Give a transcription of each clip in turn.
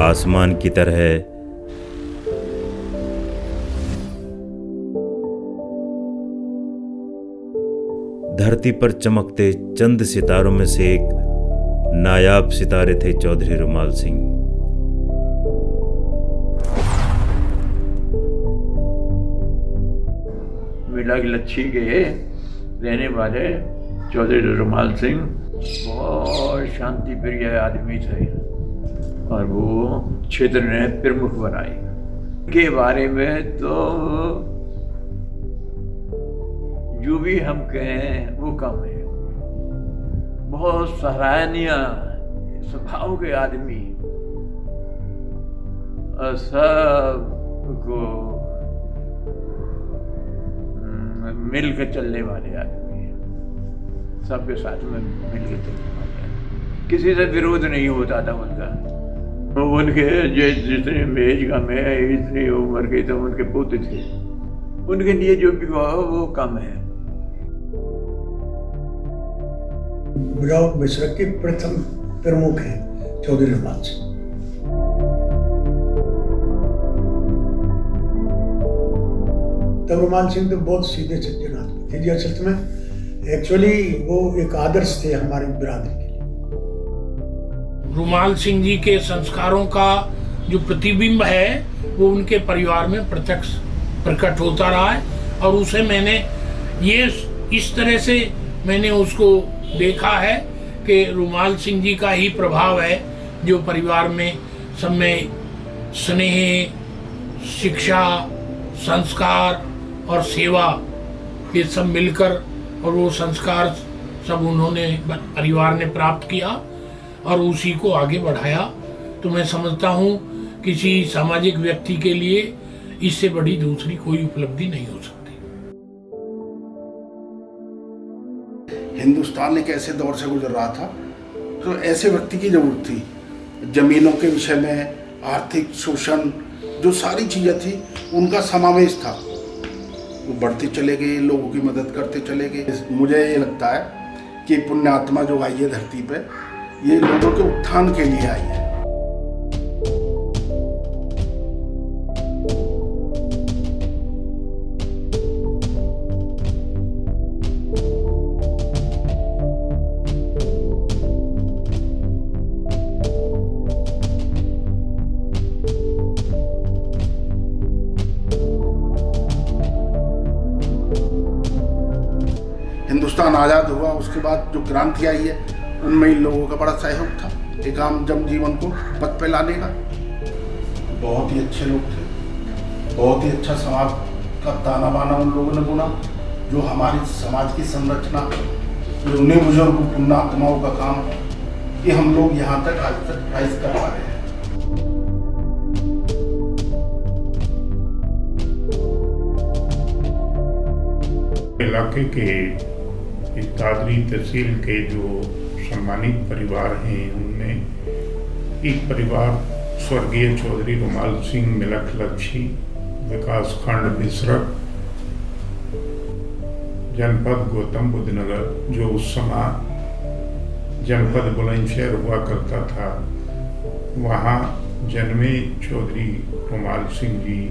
आसमान की तरह धरती पर चमकते चंद सितारों में से एक नायाब सितारे थे चौधरी रुमाल सिंह। मिलागलच्छी के रहने वाले चौधरी रुमाल सिंह बहुत शांति प्रिय आदमी थे और वो क्षेत्र ने प्रमुख बनाई। के बारे में तो जो भी हम कहें वो कम है। बहुत सराहनीय स्वभाव के आदमी और सबको मिल के चलने वाले आदमी, सबके साथ में मिल के चलने वाले आदमी। किसी से विरोध नहीं होता था उनका। उनके जितने मेज का में इतनी उम्र के तो उनके पोते थे, उनके लिए जो भी हुआ वो कम है। ब्लॉक मिश्र के प्रथम प्रमुख हैं चौधरी रुमाल सिंह। तब रुमाल सिंह तो बहुत सीधे सज्जन आदमी थे जी। असल में एक्चुअली वो एक आदर्श थे हमारी बिरादरी के लिए। रुमाल सिंह जी के संस्कारों का जो प्रतिबिंब है वो उनके परिवार में प्रत्यक्ष प्रकट होता रहा है और उसे मैंने ये इस तरह से मैंने उसको देखा है कि रुमाल सिंह जी का ही प्रभाव है जो परिवार में सब में स्नेह, शिक्षा, संस्कार और सेवा ये सब मिलकर और वो संस्कार सब उन्होंने परिवार ने प्राप्त किया और उसी को आगे बढ़ाया। तो मैं समझता हूँ किसी सामाजिक व्यक्ति के लिए इससे बड़ी दूसरी कोई उपलब्धि नहीं हो सकती। हिंदुस्तान एक ऐसे दौर से गुजर रहा था तो ऐसे व्यक्ति की जरूरत थी। जमीनों के विषय में, आर्थिक शोषण, जो सारी चीज़ें थी उनका समावेश था। वो बढ़ते चले गए, लोगों की मदद करते चले गए। मुझे ये लगता है कि पुण्यात्मा जो आई है धरती पे, ये लोगों के उत्थान के लिए आई है। हिंदुस्तान आज़ाद हुआ, उसके बाद जो क्रांति आई है उनमें इन लोगों का बड़ा सहयोग था एक आम जनजीवन को पथ पे लाने का। बहुत ही अच्छे लोग थे, बहुत ही अच्छा समाज का ताना बाना उन लोगों ने बुना। जो हमारी समाज की संरचना, जो उन्हें बुजुर्ग पुण्यात्माओं का काम, ये हम लोग यहाँ तक आज तक प्राइज कर पा रहे हैं। इलाके के दादरी तहसील के जो सम्मानित परिवार हैं उनमें एक परिवार स्वर्गीय चौधरी रुमाल सिंह मिलखलच्छी, विकास खंड बिसरक, जनपद गौतम बुद्ध नगर, जो उस समय जनपद बुलंदशहर हुआ करता था, वहाँ जन्मे चौधरी रुमाल सिंह जी।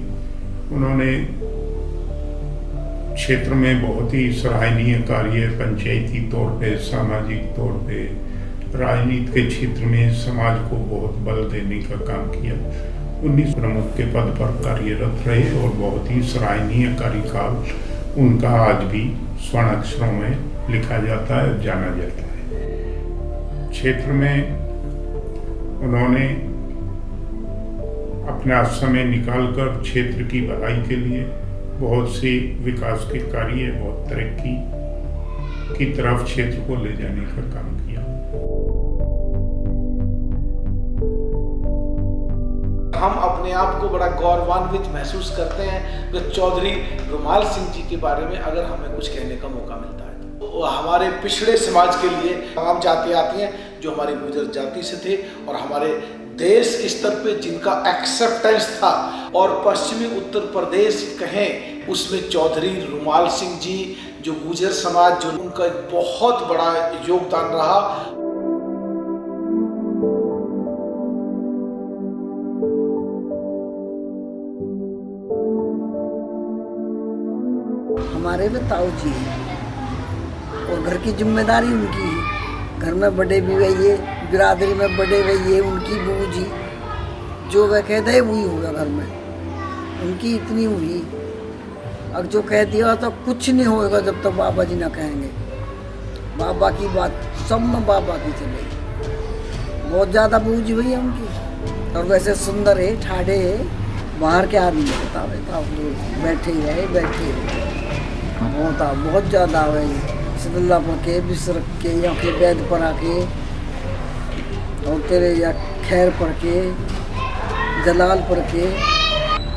उन्होंने क्षेत्र में बहुत ही सराहनीय कार्य पंचायती तौर पे, सामाजिक तौर पे, राजनीति के क्षेत्र में समाज को बहुत बल देने का काम किया। 19 प्रमुख के पद पर कार्यरत रहे और बहुत ही सराहनीय कार्यकाल उनका आज भी स्वर्ण अक्षरों में लिखा जाता है और जाना जाता है। क्षेत्र में उन्होंने अपना समय निकालकर क्षेत्र की भलाई के लिए बहुत से विकास के कार्य, बहुत तरक्की की तरफ क्षेत्र को ले जाने का काम किया। हम अपने आप को बड़ा गौरवान्वित महसूस करते हैं कि चौधरी रुमाल सिंह जी के बारे में अगर हमें कुछ कहने का मौका मिलता है तो हमारे पिछड़े समाज के लिए तमाम जाति आती हैं जो हमारी गुर्जर जाति से थे और हमारे देश स्तर पे जिनका एक्सेप्टेंस था, और पश्चिमी उत्तर प्रदेश कहें उसमें चौधरी रुमाल सिंह जी जो गुर्जर समाज, जो उनका बहुत बड़ा योगदान रहा। हमारे में ताऊ जी हैं और घर की जिम्मेदारी उनकी है। घर में बड़े भी वही है, बिरादरी में बड़े वही है, उनकी बहू जी जो वह कहते हैं वही होगा घर में, उनकी इतनी हुई। अब जो कह दिया तो कुछ नहीं होगा जब तक बाबा जी ना कहेंगे। बाबा की बात सब में बाबा की चलेगी। बहुत ज़्यादा बहू जी भैया उनकी, और वैसे सुंदर है, ठाड़े है, बाहर के आदमी बता था बैठे ही रहे बहुत ज़्यादा है। सदल्ला पर के बिसर के या के वैद पर आके और तेरे या खैर पर के जलाल पर के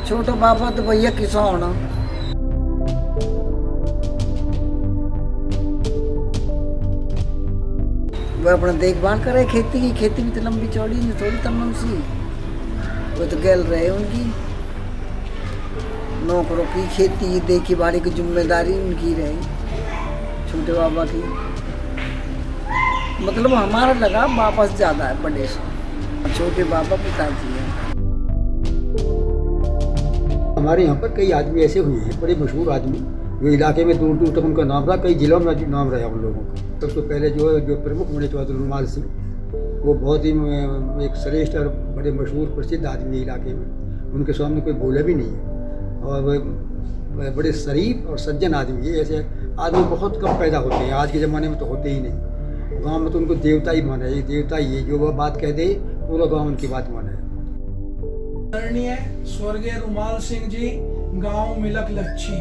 छोटा बाबा तो भैया किसान होना। वो अपना देखभाल करे खेती की, खेती भी तो लंबी चौड़ी नहीं थोड़ी तमाम सी, वो तो गैल रहे उनकी नौकरों की खेती देखी बाड़ी की जिम्मेदारी उनकी रही छोटे बाबा की। मतलब हमारा लगा वापस ज़्यादा है बड़े से, छोटे बाबा पिताजी हैं। हमारे यहाँ पर कई आदमी ऐसे हुए हैं, बड़े मशहूर आदमी, जो इलाके में दूर दूर तक उनका नाम रहा, कई जिलों में नाम रहा उन लोगों का। सबसे पहले जो प्रमुख बने चौधरी रुमाल सिंह, वो बहुत ही एक श्रेष्ठ और बड़े मशहूर प्रसिद्ध आदमी इलाके में, उनके सामने कोई बोले भी नहीं है। और वह बड़े शरीफ और सज्जन आदमी है। ऐसे आदमी बहुत कम पैदा होते हैं, आज के ज़माने में तो होते ही नहीं। गांव में तो उनको देवता ही माना है, देवता ही है, जो वह बात कह दे पूरा गांव उनकी बात माना है। आदरणीय स्वर्गीय रुमाल सिंह जी, गांव मिलक लच्छी,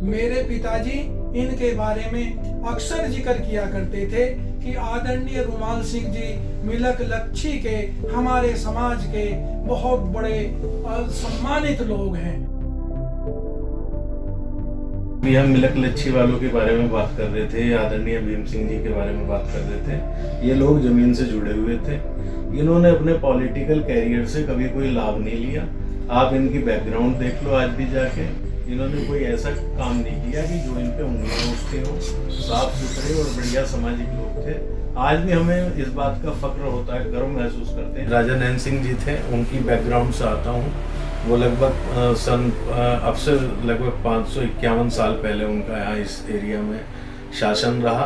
मेरे पिताजी इनके बारे में अक्सर जिक्र किया करते थे कि आदरणीय रुमाल सिंह जी मिलक लच्छी के हमारे समाज के बहुत बड़े सम्मानित लोग हैं। हम मिलक लच्छी वालों के बारे में बात कर रहे थे, आदरणीय भीम सिंह जी के बारे में बात कर रहे थे। ये लोग जमीन से जुड़े हुए थे, इन्होंने अपने पॉलिटिकल कैरियर से कभी कोई लाभ नहीं लिया। आप इनकी बैकग्राउंड देख लो, आज भी जाके इन्होंने कोई ऐसा काम नहीं किया कि जो इन पे उंगलियां उठते हो। साफ सुथरे और बढ़िया सामाजिक लोग थे। आज भी हमें इस बात का फक्र होता है, गर्व महसूस करते हैं। राजा नैन सिंह जी थे, उनकी बैकग्राउंड से आता हूँ। वो लगभग अब से लगभग 551 साल पहले उनका यहाँ इस एरिया में शासन रहा।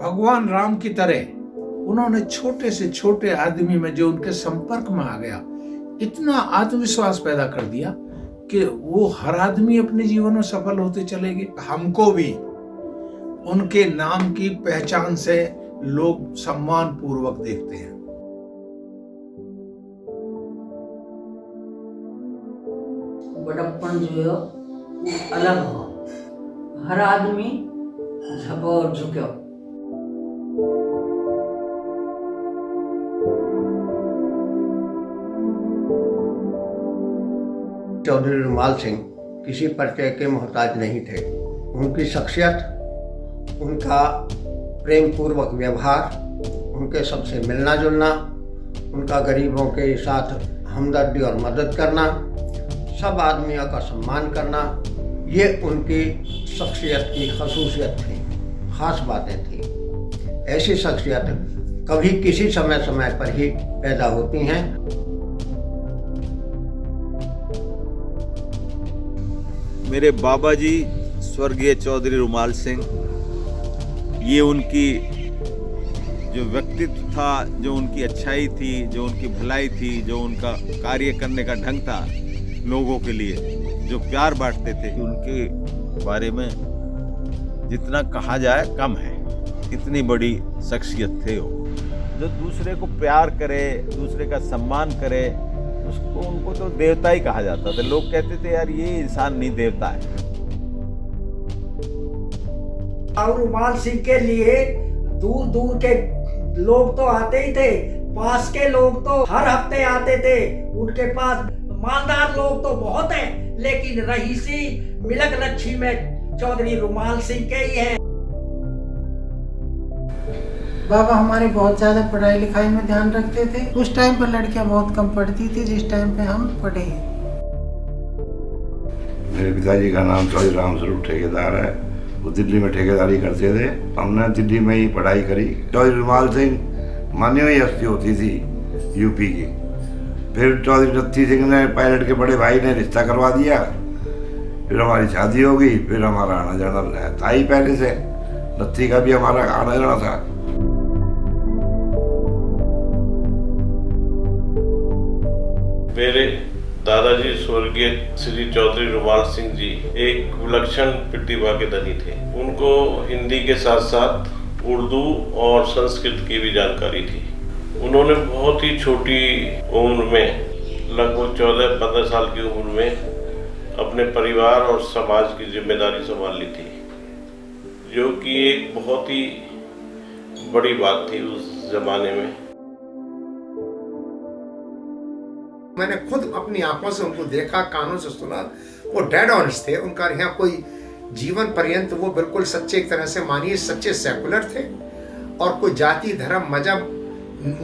भगवान राम की तरह उन्होंने छोटे से छोटे आदमी में जो उनके संपर्क में आ गया, इतना आत्मविश्वास पैदा कर दिया कि वो हर आदमी अपने जीवन में सफल होते चले गए। हमको भी उनके नाम की पहचान से लोग सम्मान पूर्वक देखते हैं। बड़प्पन जो है अलग हो, हर आदमी झको और झुको। चौधरी रुमाल सिंह किसी परिचय के मोहताज नहीं थे। उनकी शख्सियत, उनका प्रेम पूर्वक व्यवहार, उनके सबसे मिलना जुलना, उनका गरीबों के साथ हमदर्दी और मदद करना, सब आदमियों का सम्मान करना, ये उनकी शख्सियत की खसूसियत थी, ख़ास बातें थी। ऐसी शख्सियत कभी किसी समय पर ही पैदा होती हैं। मेरे बाबा जी स्वर्गीय चौधरी रुमाल सिंह, ये उनकी जो व्यक्तित्व था, जो उनकी अच्छाई थी, जो उनकी भलाई थी, जो उनका कार्य करने का ढंग था, लोगों के लिए जो प्यार बांटते थे, उनके बारे में जितना कहा जाए कम है। इतनी बड़ी शख्सियत थे वो, जो दूसरे को प्यार करे, दूसरे का सम्मान करे, उसको उनको तो देवता ही कहा जाता था। लोग कहते थे यार ये इंसान नहीं, देवता है। और रुमाल सिंह के लिए दूर दूर के लोग तो आते ही थे, पास के लोग तो हर हफ्ते आते थे उनके पास। मालदार लोग तो बहुत हैं, लेकिन रईसी मिलक लच्छी में चौधरी रुमाल सिंह के ही हैं। बाबा हमारे बहुत ज़्यादा पढ़ाई लिखाई में ध्यान रखते थे। उस टाइम पर लड़कियां बहुत कम पढ़ती थी जिस टाइम पे हम पढ़े। मेरे पिताजी का नाम चौधरी राम स्वरूप ठेकेदार है। वो दिल्ली में ठेकेदारी करते थे। हमने दिल्ली में ही पढ़ाई करी। चौधरी रुमाल सिंह मान्य हुई हस्ती होती थी यूपी की। फिर चौधरी रत्ती सिंह ने पायलट के बड़े भाई ने रिश्ता करवा दिया। फिर हमारी शादी हो गई, फिर हमारा आना जाना था ही पहले से। लत्थी का भी हमारा आना जाना था। मेरे दादाजी स्वर्गीय श्री चौधरी रुमाल सिंह जी एक विलक्षण प्रतिभा के धनी थे। उनको हिंदी के साथ साथ उर्दू और संस्कृत की भी जानकारी थी। उन्होंने बहुत ही छोटी उम्र में, लगभग 14-15 साल की उम्र में, अपने परिवार और समाज की जिम्मेदारी संभाल ली थी, जो कि एक बहुत ही बड़ी बात थी उस जमाने में। मैंने खुद अपनी आंखों से उनको देखा, कानों से सुना। वो डेड ऑनेस्ट थे। उनका यहाँ कोई जीवन पर्यंत वो बिल्कुल सच्चे, एक तरह से मानिए सच्चे सेकुलर थे। और कोई जाति, धर्म, मजहब,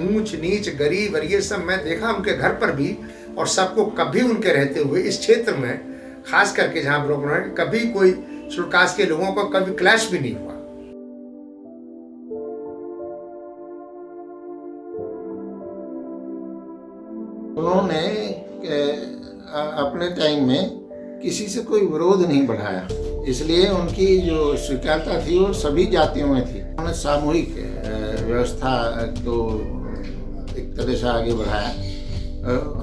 ऊंच नीच, गरीब और ये सब मैं देखा उनके घर पर भी। और सबको कभी उनके रहते हुए इस क्षेत्र में, खास करके जहाँ ब्रोकन, कभी कोई शेड्यूल कास्ट के लोगों को कभी क्लैश भी नहीं हुआ। उन्होंने अपने टाइम में किसी से कोई विरोध नहीं बढ़ाया, इसलिए उनकी जो स्वीकारता थी वो सभी जातियों में थी। उन्होंने सामूहिक व्यवस्था को एक तरह से आगे बढ़ाया।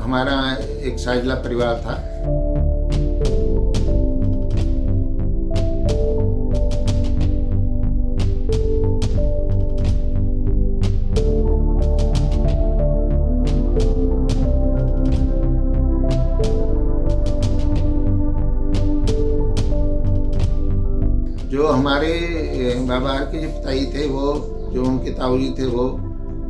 हमारा एक साइजला परिवार था। जो हमारे बाबा के जो पिताजी थे वो, जो उनके ताऊजी थे वो,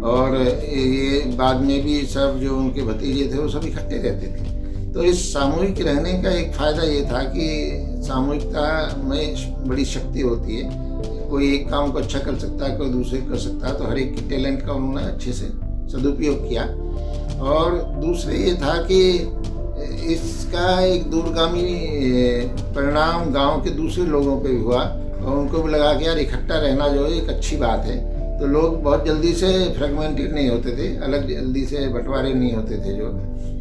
और ये बाद में भी सब जो उनके भतीजे थे वो सब इकट्ठे रहते थे। तो इस सामूहिक रहने का एक फ़ायदा ये था कि सामूहिकता में बड़ी शक्ति होती है। कोई एक काम को अच्छा कर सकता है, कोई दूसरे कर सकता है। तो हर एक के टैलेंट का उन्होंने अच्छे से सदुपयोग किया। और दूसरे ये था कि इसका एक दूरगामी परिणाम गांव के दूसरे लोगों पे भी हुआ, और उनको भी लगा कि यार इकट्ठा रहना जो है एक अच्छी बात है। तो लोग बहुत जल्दी से फ्रेगमेंटेड नहीं होते थे, अलग जल्दी से बंटवारे नहीं होते थे जो।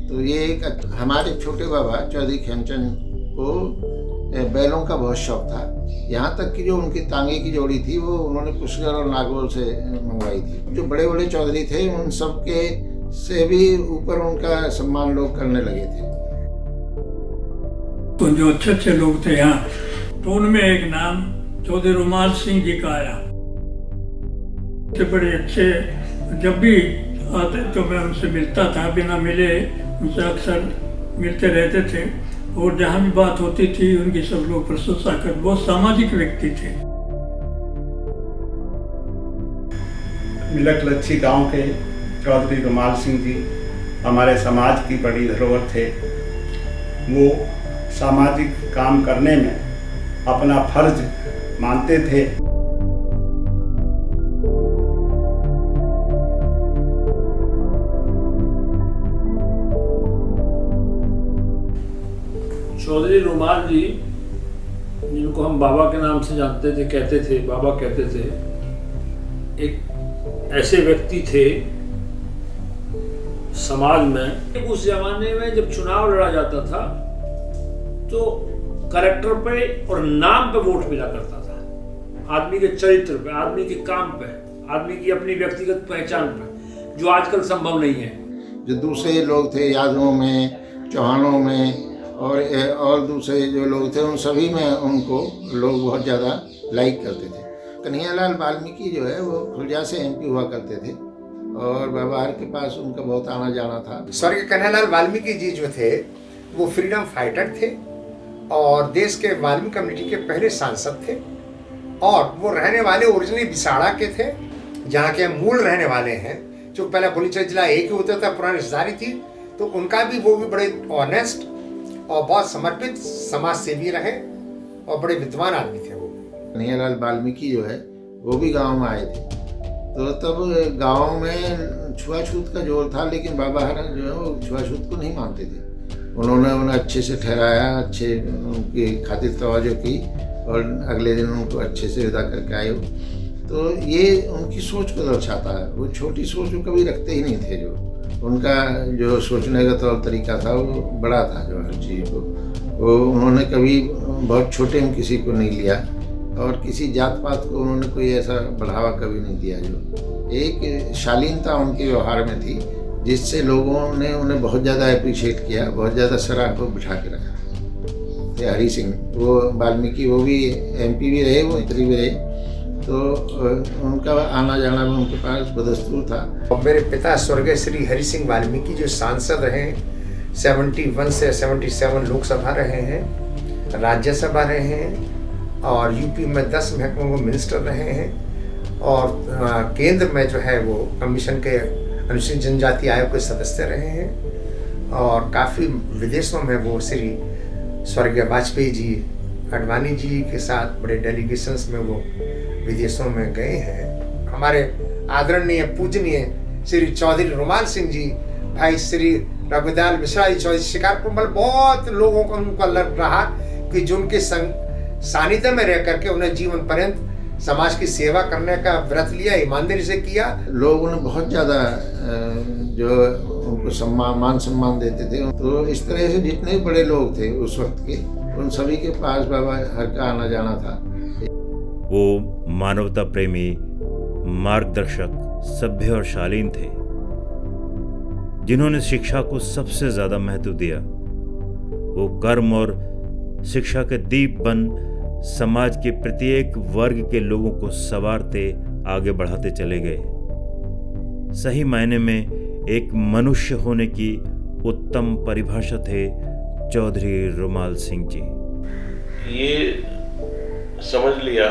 तो ये एक हमारे छोटे बाबा चौधरी खेमचंद को बैलों का बहुत शौक था। यहाँ तक कि जो उनकी तांगे की जोड़ी थी वो उन्होंने पुष्कर और नागौर से मंगवाई थी। जो बड़े बड़े चौधरी थे उन सब के से भी ऊपर उनका सम्मान लोग करने लगे थे। तो जो अच्छे अच्छे लोग थे यहाँ, तो उनमें एक नाम चौधरी रुमाल सिंह जी का आया। बड़े अच्छे, जब भी आते तो मैं उनसे मिलता था, बिना मिले उनसे अक्सर मिलते रहते थे। और जहाँ भी बात होती थी उनकी सब लोग प्रशंसा कर, बहुत सामाजिक व्यक्ति थे। मिलक लच्छी गांव के चौधरी रुमाल सिंह जी हमारे समाज की बड़ी धरोहर थे। वो सामाजिक काम करने में अपना फर्ज मानते थे। चौधरी रुमाल जी, जिनको हम बाबा के नाम से जानते थे, कहते थे बाबा कहते थे, एक ऐसे व्यक्ति थे समाज में। उस जमाने में जब चुनाव लड़ा जाता था तो कैरेक्टर पे और नाम पे वोट मिला करता था, आदमी के चरित्र पे, आदमी के काम पे, आदमी की अपनी व्यक्तिगत पहचान पे, जो आजकल संभव नहीं है। जो दूसरे लोग थे यादवों में, चौहानों में और दूसरे जो लोग थे उन सभी में उनको लोग बहुत ज़्यादा लाइक करते थे। कन्हैयालाल वाल्मीकि जो है वो खुर्जा से MP हुआ करते थे और बाबा के पास उनका बहुत आना जाना था। स्वर्गीय कन्हैयालाल वाल्मीकि जी जो थे वो फ्रीडम फाइटर थे और देश के वाल्मीकि कम्युनिटी के पहले सांसद थे। और वो रहने वाले ओरिजिनली बिसाड़ा के थे, जहाँ के मूल रहने वाले हैं। जो पहले बुलंदशहर जिला एक ही होता था, पुरानी रिश्तेदारी थी। तो उनका भी, वो भी बड़े ऑनेस्ट और बहुत समर्पित समाज सेवी रहे और बड़े विद्वान आदमी थे वो। कन्हैयालाल वाल्मीकि जो है वो भी गांव में आए थे। तो तब गांव में छुआछूत का जोर था, लेकिन बाबा जो है वो छुआछूत को नहीं मानते थे। उन्होंने उन्हें अच्छे से ठहराया, अच्छे उनकी खातिर तवज्जो की और अगले दिन उनको अच्छे से विदा करके आए। तो ये उनकी सोच को दर्शाता है। वो छोटी सोच वो कभी रखते ही नहीं थे। जो उनका जो सोचने का तौर तरीका था वो बड़ा था, जो हर चीज़ को वो उन्होंने कभी बहुत छोटे में किसी को नहीं लिया और किसी जात पात को उन्होंने कोई ऐसा बढ़ावा कभी नहीं दिया। जो एक शालीनता उनके व्यवहार में थी जिससे लोगों ने उन्हें बहुत ज़्यादा अप्रिशिएट किया, बहुत ज़्यादा सराह को बिठा के रखा। हरि सिंह वो वाल्मीकि वो भी MP भी रहे, वो मंत्री भी रहे, तो उनका आना जाना भी उनके पास बदस्तूर था। और मेरे पिता स्वर्गीय श्री हरि सिंह वाल्मीकि जो सांसद रहे, 71 से 77 लोकसभा रहे हैं, राज्यसभा रहे हैं और यूपी में 10 महकमों को मिनिस्टर रहे हैं और केंद्र में जो है वो कमीशन के अनुसूचित जनजाति आयोग के सदस्य रहे हैं और काफ़ी विदेशों में वो श्री स्वर्गीय वाजपेयी जी, अडवाणी जी के साथ बड़े डेलीगेशंस में वो विदेशों में गए हैं। हमारे आदरणीय पूजनीय श्री चौधरी रुमाल सिंह जी, भाई श्री रघुदयाल मिश्रा जी चौधरी शिकारपुर, मतलब बहुत लोगों को उनको लग रहा कि जो उनके सानिध्य में रह करके उन्हें जीवन पर्यंत समाज की सेवा करने का व्रत लिया, ईमानदारी से किया। लोग उन्हें बहुत ज़्यादा जो उनको मान सम्मान देते थे। तो इस तरह से जितने बड़े लोग थे उस वक्त के, उन सभी के पास बाबा हर का आना जाना था। वो मानवता प्रेमी, मार्गदर्शक, सभ्य और शालीन थे, जिन्होंने शिक्षा को सबसे ज्यादा महत्व दिया। वो कर्म और शिक्षा के दीप बन समाज के प्रत्येक वर्ग के लोगों को संवारते आगे बढ़ाते चले गए। सही मायने में एक मनुष्य होने की उत्तम परिभाषा थे चौधरी रुमाल सिंह जी। ये समझ लिया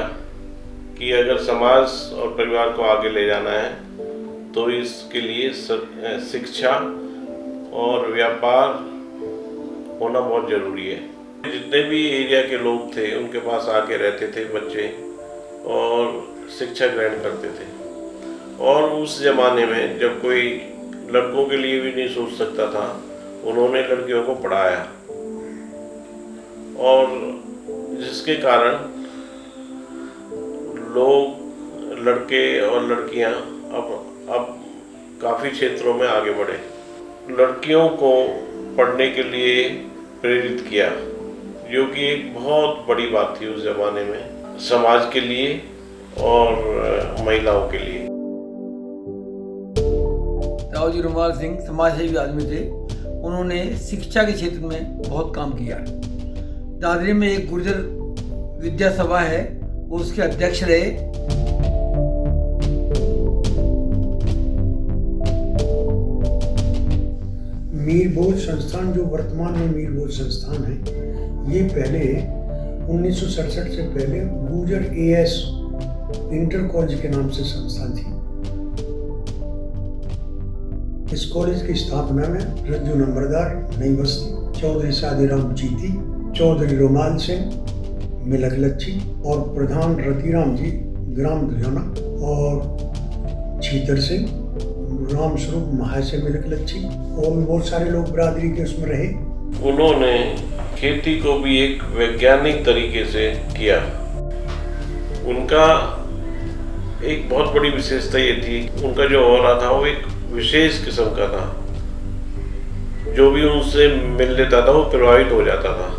कि अगर समाज और परिवार को आगे ले जाना है तो इसके लिए शिक्षा और व्यापार होना बहुत ज़रूरी है। जितने भी एरिया के लोग थे उनके पास आके रहते थे बच्चे और शिक्षा ग्रहण करते थे। और उस ज़माने में जब कोई लड़कों के लिए भी नहीं सोच सकता था, उन्होंने लड़कियों को पढ़ाया और जिसके कारण लोग, लड़के और लड़कियां अब काफ़ी क्षेत्रों में आगे बढ़े। लड़कियों को पढ़ने के लिए प्रेरित किया, जो कि एक बहुत बड़ी बात थी उस ज़माने में, समाज के लिए और महिलाओं के लिए। चौधरी रुमाल सिंह समाजसेवी आदमी थे। उन्होंने शिक्षा के क्षेत्र में बहुत काम किया। दादरी में एक गुर्जर विद्या सभा है, वो उसके अध्यक्ष रहे। मीरभोज संस्थान, जो वर्तमान में मीरभोज संस्थान है, ये पहले 1967 से पहले गुर्जर AS इंटर कॉलेज के नाम से संस्थान थी। इस कॉलेज की स्थापना में रज्जू नंबरदार, नई बस्ती, चौधरी सादीराम जीती, चौधरी रुमाल सिंह, मिलक लच्छी और प्रधान रतिराम जी, ग्राम दुजाना, और छीतर सिंह, राम स्वरूप महाशय मिलक लच्छी, और बहुत सारे लोग बरादरी के उसमें रहे। उन्होंने खेती को भी एक वैज्ञानिक तरीके से किया। उनका एक बहुत बड़ी विशेषता ये थी, उनका जो हो रहा था वो एक विशेष किस्म का था। जो भी उनसे मिल लेता था वो प्रभावित हो जाता था,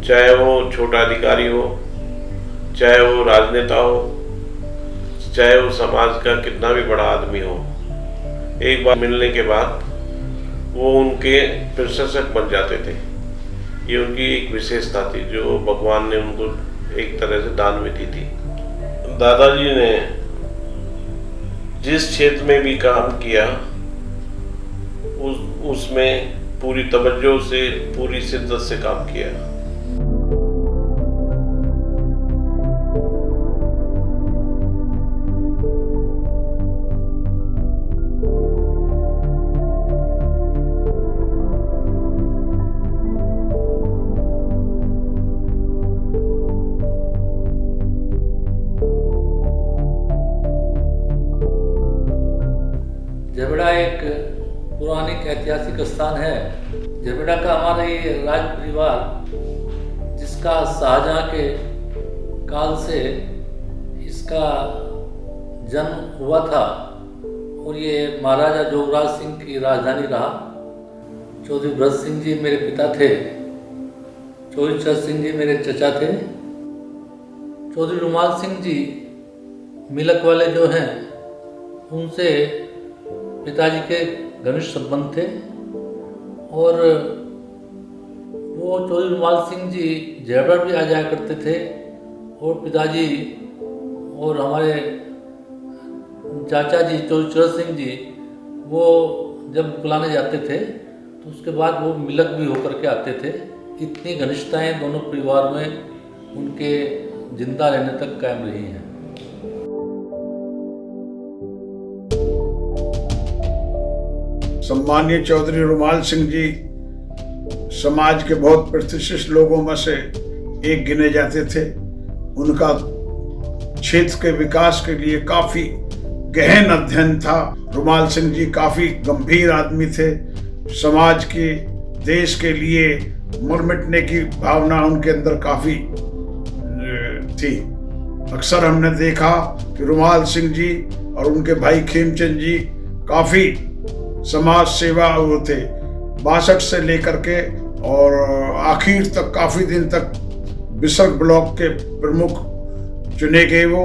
चाहे वो छोटा अधिकारी हो, चाहे वो राजनेता हो, चाहे वो समाज का कितना भी बड़ा आदमी हो। एक बार मिलने के बाद वो उनके प्रशंसक बन जाते थे। ये उनकी एक विशेषता थी जो भगवान ने उनको एक तरह से दान में दी थी। दादाजी ने जिस क्षेत्र में भी काम किया उसमें पूरी तवज्जो से, पूरी शिद्दत से काम किया। झबड़ा एक पौराणिक ऐतिहासिक स्थान है। झबड़ा का हमारा ये राज परिवार, जिसका शाहजहां के काल से इसका जन्म हुआ था और ये महाराजा जोगराज सिंह की राजधानी रहा। चौधरी भरत सिंह जी मेरे पिता थे चौधरी चरण सिंह जी मेरे चचा थे। चौधरी रुमाल सिंह जी मिलक वाले जो हैं उनसे पिताजी के घनिष्ठ संबंध थे और वो चौधरी रुमाल सिंह जी जयपुर भी आ जाया करते थे और पिताजी और हमारे चाचा जी चौधरी चरण सिंह जी वो जब बुलाने जाते थे तो उसके बाद वो मिलक भी होकर के आते थे। इतनी घनिष्ठताएं दोनों परिवार में उनके जिंदा रहने तक कायम रही हैं। सम्मानीय चौधरी रुमाल सिंह जी समाज के बहुत प्रतिष्ठित लोगों में से एक गिने जाते थे। उनका क्षेत्र के विकास के लिए काफी गहन अध्ययन था। रुमाल सिंह जी काफी गंभीर आदमी थे। समाज के देश के लिए मर मिटने की भावना उनके अंदर काफी थी। अक्सर हमने देखा कि रुमाल सिंह जी और उनके भाई खेमचंद जी काफी समाज सेवा वो थे। 62 से लेकर के और आखिर तक काफी दिन तक बिसर्ग ब्लॉक के प्रमुख चुने गए वो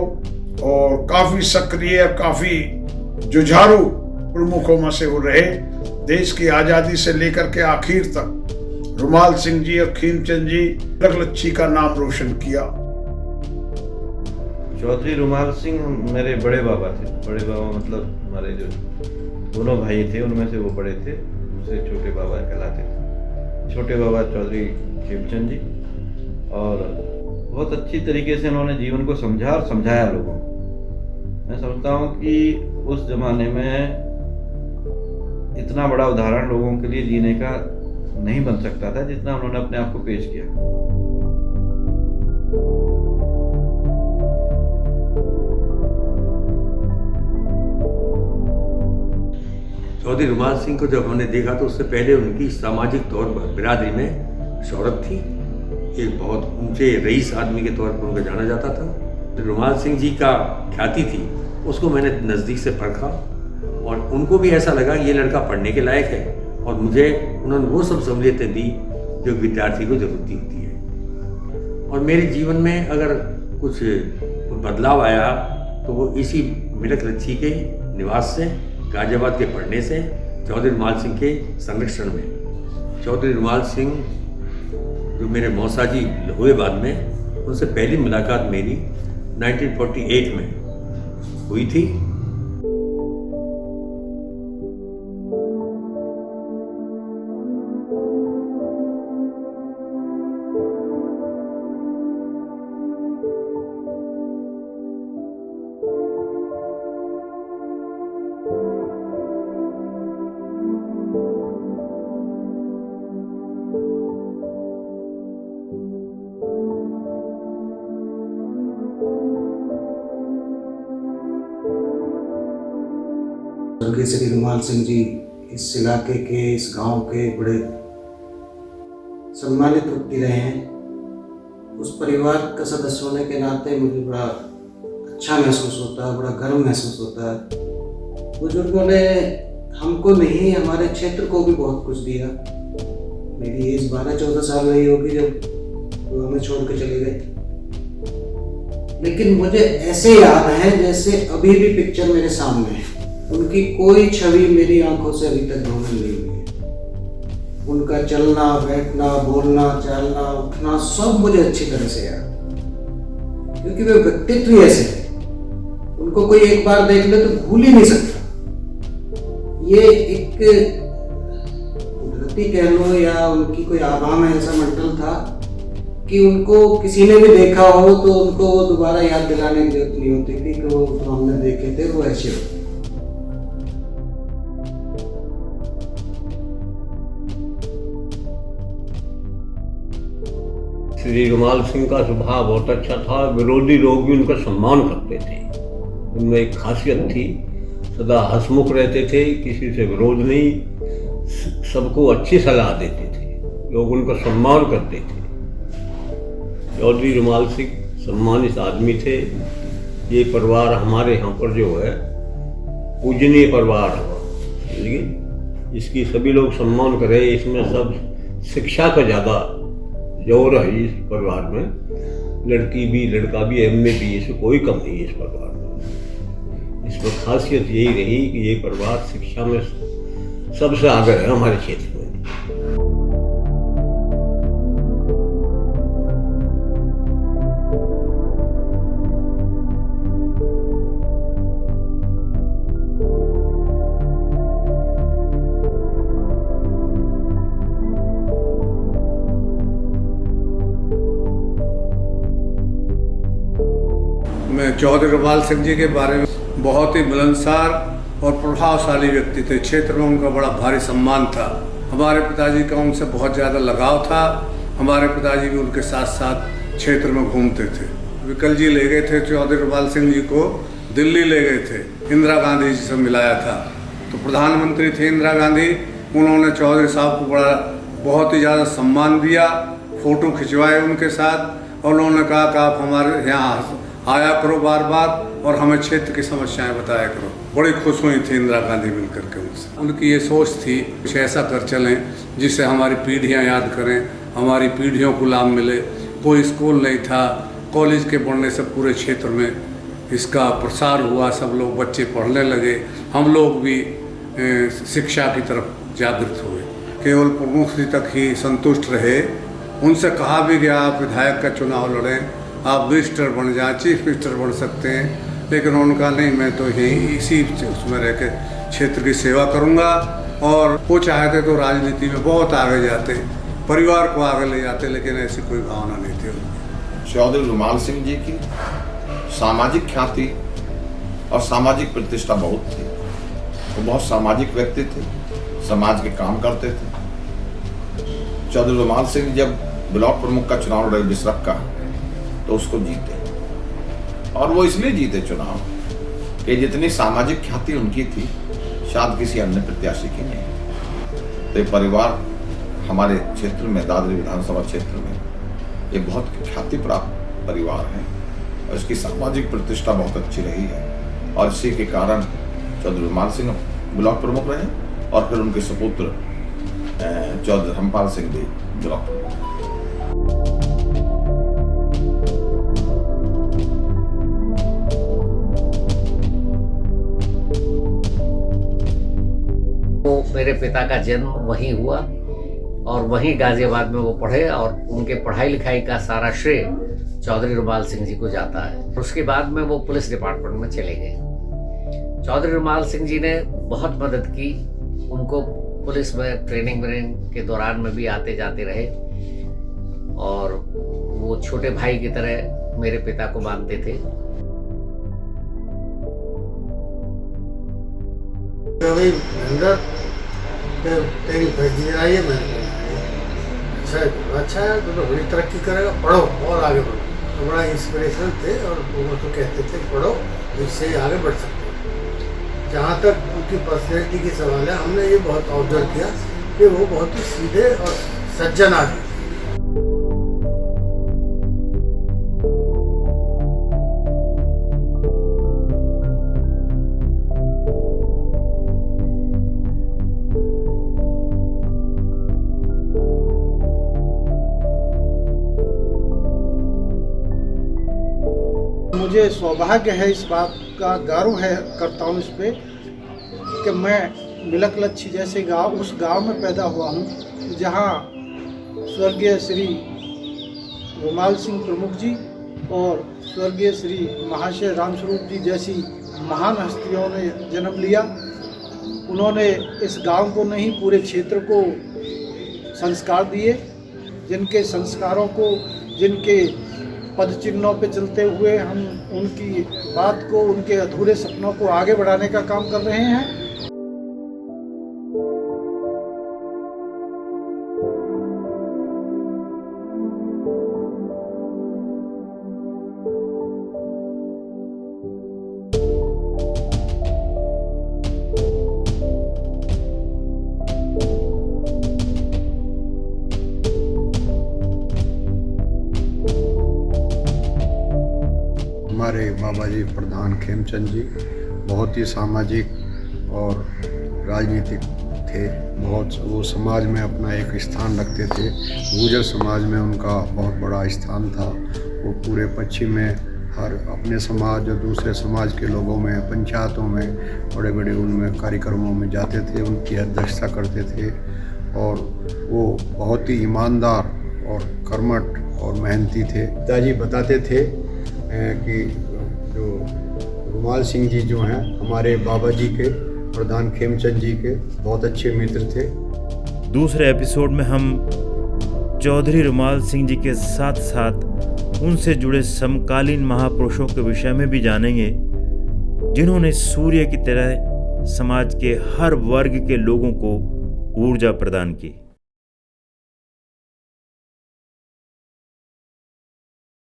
और काफी सक्रिय और काफी जुझारू प्रमुखों में से वो रहे। देश की आजादी से लेकर के आखिर तक रुमाल सिंह जी और खेमचंद जी लच्छी का नाम रोशन किया। चौधरी रुमाल सिंह मेरे बड़े बाबा थे। बड़े बाबा मतलब हमारे जो दोनों भाई थे उनमें से वो बड़े थे, उनसे छोटे बाबा कहलाते थे। छोटे बाबा चौधरी खेमचंद जी और बहुत अच्छी तरीके से उन्होंने जीवन को समझा और समझाया लोगों को। मैं समझता हूँ कि उस जमाने में इतना बड़ा उदाहरण लोगों के लिए जीने का नहीं बन सकता था जितना उन्होंने अपने आप को पेश किया। चौधरी रुमाल सिंह को जब हमने देखा तो उससे पहले उनकी सामाजिक तौर पर बिरादरी में शोहरत थी। एक बहुत ऊंचे रईस आदमी के तौर पर उनको जाना जाता था। रुमाल सिंह जी का ख्याति थी उसको मैंने नज़दीक से परखा और उनको भी ऐसा लगा ये लड़का पढ़ने के लायक है और मुझे उन्होंने वो सब सहूलियतें दी जो विद्यार्थी को ज़रूरत होती है। और मेरे जीवन में अगर कुछ बदलाव आया तो वो इसी मिलक लच्छी के निवास से, गाजियाबाद के पढ़ने से, चौधरी रुमाल सिंह के संरक्षण में। चौधरी रुमाल सिंह जो मेरे मौसा जी हुए बाद में, उनसे पहली मुलाकात मेरी 1948 में हुई थी। स्वर्गीय श्री रुमाल सिंह जी इस इलाके के, इस गांव के बड़े सम्मानित व्यक्ति रहे हैं। उस परिवार का सदस्य होने के नाते मुझे बड़ा अच्छा महसूस होता है, बड़ा गर्व महसूस होता है। बुजुर्गों ने हमको नहीं, हमारे क्षेत्र को भी बहुत कुछ दिया। मेरी एज 12-14 साल रही होगी जब वो हमें छोड़ के चले गए, लेकिन मुझे ऐसे याद है जैसे अभी भी पिक्चर मेरे सामने है। उनकी कोई छवि मेरी आंखों से अभी तक धूमिल नहीं हुई है। उनका चलना, बैठना, बोलना, चालना, उठना सब मुझे अच्छी तरह से याद, क्योंकि वे व्यक्तित्व ही ऐसे थे। उनको कोई एक बार देख ले तो भूल ही नहीं सकता। ये एक कुदरती कह लो या उनकी कोई आभा में ऐसा मंडल था कि उनको किसी ने भी देखा हो तो उनको वो दोबारा याद दिलाने की जरूरत नहीं होती थी कि वो तो हमने देखे थे, वो ऐसे होते। श्री रुमाल सिंह का स्वभाव बहुत अच्छा था। विरोधी लोग भी उनका सम्मान करते थे। उनमें एक खासियत थी, सदा हंसमुख रहते थे, किसी से विरोध नहीं, सबको अच्छी सलाह देते थे, लोग उनका सम्मान करते थे। चौधरी रुमाल सिंह सम्मानित आदमी थे। ये परिवार हमारे यहाँ पर जो है पूजनीय परिवार है, समझिए, इसकी सभी लोग सम्मान करें। इसमें सब शिक्षा का ज़्यादा जोर है इस परिवार में, लड़की भी लड़का भी, एमए भी, इसमें कोई कम नहीं है इस परिवार में। इसमें खासियत यही रही कि ये परिवार शिक्षा में सबसे आगे है हमारे क्षेत्र में। मैं चौधरी रुमाल सिंह जी के बारे में बहुत ही मिलनसार और प्रभावशाली व्यक्ति थे। क्षेत्र में उनका बड़ा भारी सम्मान था। हमारे पिताजी का उनसे बहुत ज़्यादा लगाव था। हमारे पिताजी भी उनके साथ साथ क्षेत्र में घूमते थे। विकल जी ले गए थे चौधरी रुमाल सिंह जी को, दिल्ली ले गए थे, इंदिरा गांधी जी से मिलाया था। तो प्रधानमंत्री थे इंदिरा गांधी, उन्होंने चौधरी साहब को बहुत ही ज़्यादा सम्मान दिया, फ़ोटो खिंचवाए उनके साथ, और उन्होंने कहा कि आप हमारे यहाँ आया करो बार बार और हमें क्षेत्र की समस्याएं बताया करो। बड़ी खुश हुई थी इंदिरा गांधी मिलकर के उनसे। उनकी ये सोच थी कुछ ऐसा कर चलें जिससे हमारी पीढ़ियां याद करें, हमारी पीढ़ियों को लाभ मिले। कोई स्कूल नहीं था, कॉलेज के बढ़ने से पूरे क्षेत्र में इसका प्रसार हुआ, सब लोग बच्चे पढ़ने लगे, हम लोग भी शिक्षा की तरफ जागृत हुए। केवल प्रमुख जी तक ही संतुष्ट रहे। उनसे कहा भी गया आप विधायक का चुनाव लड़ें, आप मिनिस्टर बन जाएं, चीफ मिनिस्टर बन सकते हैं, लेकिन उनका नहीं, मैं तो यही इसी उसमें रह के क्षेत्र की सेवा करूंगा। और वो चाहते तो राजनीति में बहुत आगे जाते, परिवार को आगे ले जाते, लेकिन ऐसी कोई भावना नहीं थी उनकी। चौधरी रुमाल सिंह जी की सामाजिक ख्याति और सामाजिक प्रतिष्ठा बहुत थी। वो बहुत सामाजिक व्यक्ति थे, समाज के काम करते थे। चौधरी रुमाल सिंह जब ब्लॉक प्रमुख का चुनाव लड़े बिसरख का, तो उसको जीते, और वो इसलिए जीते चुनाव कि जितनी सामाजिक ख्याति उनकी थी शायद किसी अन्य प्रत्याशी की नहीं। तो ये परिवार हमारे क्षेत्र में, दादरी विधानसभा क्षेत्र में, ये बहुत ख्याति प्राप्त परिवार है और इसकी सामाजिक प्रतिष्ठा बहुत अच्छी रही है। और इसी के कारण चौधरी रुमाल सिंह ब्लॉक प्रमुख रहे और फिर उनके सुपुत्र चौधरी धर्मपाल सिंह भी ब्लॉक प्रमुख। मेरे पिता का जन्म वहीं हुआ और वहीं गाजियाबाद में वो पढ़े, और उनके पढ़ाई लिखाई का सारा श्रेय चौधरी रुमाल सिंह जी को जाता है। उसके बाद में वो पुलिस डिपार्टमेंट में चले गए। चौधरी रुमाल सिंह जी ने बहुत मदद की, उनको पुलिस में ट्रेनिंग के दौरान में भी आते जाते रहे, और वो छोटे भाई की तरह मेरे पिता को मानते थे। तेरी फर्जी आई है, मैंने अच्छा है, तो बड़ी तरक्की करेगा, पढ़ो और आगे बढ़ो। तो बड़ा इंस्पिरेशनल थे और वो तो कहते थे पढ़ो, इससे आगे बढ़ सकते हो। जहाँ तक उनकी पर्सनैलिटी की सवाल है, हमने ये बहुत ऑब्जर्व किया कि वो बहुत ही सीधे और सज्जन आदमी। मुझे सौभाग्य है, इस बात का गर्व है करता हूँ इस पे कि मैं मिलकलच्छी जैसे गांव, उस गांव में पैदा हुआ हूँ जहाँ स्वर्गीय श्री रुमाल सिंह प्रमुख जी और स्वर्गीय श्री महाशय रामस्वरूप जी जैसी महान हस्तियों ने जन्म लिया। उन्होंने इस गांव को नहीं, पूरे क्षेत्र को संस्कार दिए, जिनके संस्कारों को, जिनके पद चिन्हों पे चलते हुए हम उनकी बात को, उनके अधूरे सपनों को आगे बढ़ाने का काम कर रहे हैं। हमारे बाबा जी प्रधान खेमचंद जी बहुत ही सामाजिक और राजनीतिक थे। बहुत वो समाज में अपना एक स्थान रखते थे। गुर्जर समाज में उनका बहुत बड़ा स्थान था। वो पूरे पश्चिम में हर अपने समाज और दूसरे समाज के लोगों में, पंचायतों में बड़े बड़े उनमें कार्यक्रमों में जाते थे, उनकी अध्यक्षता करते थे। और वो बहुत ही ईमानदार और कर्मठ और मेहनती थे। पिताजी बताते थे कि जो रुमाल सिंह जी जो हैं हमारे बाबा जी के, प्रधान खेमचंद जी के बहुत अच्छे मित्र थे। दूसरे एपिसोड में हम चौधरी रुमाल सिंह जी के साथ साथ उनसे जुड़े समकालीन महापुरुषों के विषय में भी जानेंगे, जिन्होंने सूर्य की तरह समाज के हर वर्ग के लोगों को ऊर्जा प्रदान की।